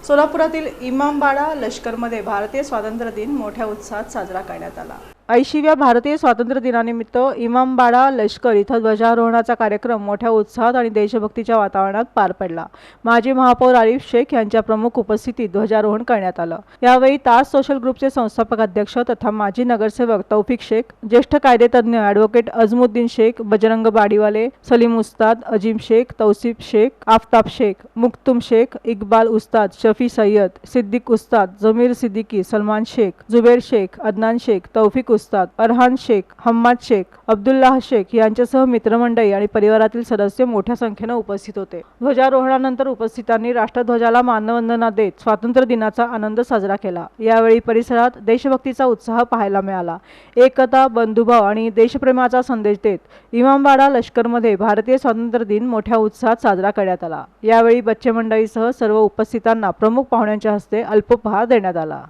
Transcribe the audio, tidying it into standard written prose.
सोलापुरातील इमामबाड़ा लष्करमध्ये भारतीय स्वातंत्र्य दिन मोठ्या उत्साहात साजरा करण्यात आला। 80व्या भारतीय स्वातंत्र्य दिनानिमित्त इमामबाड़ा लष्कर इथं ध्वजारोहणाचा कार्यक्रम मोठ्या उत्साहात आणि देशभक्तीच्या वातावरणात पार पडला। माजी महापौर आरिफ शेख यांच्या प्रमुख उपस्थितीत ध्वजारोहण करण्यात आलं। यावेळी ताज सोशल ग्रुपचे संस्थापक अध्यक्ष तथा माजी नगरसेवक तौफिक शेख, ज्येष्ठ कायदेतज्ञ ॲडव्होकेट अजमुद्दीन शेख, बजरंग बाडीवाले, सलीम उस्ताद, अजीम शेख, तौसीफ शेख, आफताब शेख, मुक्तुम शेख, इकबाल उस्ताद, शफी सय्यद, सिद्दीक उस्ताद, जमीर सिद्दीकी, सलमान शेख, जुबेर शेख, अदनान शेख, तौफिक उस्ताद, अरहान शेख, हम्माद शेख, अब्दुल्लाह शेख यांच्यासह मित्रमंडळी आणि परिवारातील सदस्य मोठ्या संख्येने उपस्थित होते। ध्वजारोहणानंतर उपस्थितांनी राष्ट्रध्वजाला मानवंदना देत स्वातंत्र्य दिनाचा आनंद साजरा केला। यावेळी परिसरात देशभक्तीचा उत्साह पाहायला मिळाला। एकता, बंधुभाव आणि देशप्रेमाचा संदेश देत इमामबाड़ा लष्करमध्ये भारतीय स्वातंत्र्य दिन मोठ्या उत्साहात साजरा करण्यात आला। यावेळी बच्चे मंडळीसह सर्व उपस्थितांना प्रमुख पाहुण्यांच्या हस्ते अल्पोपहार देण्यात आला।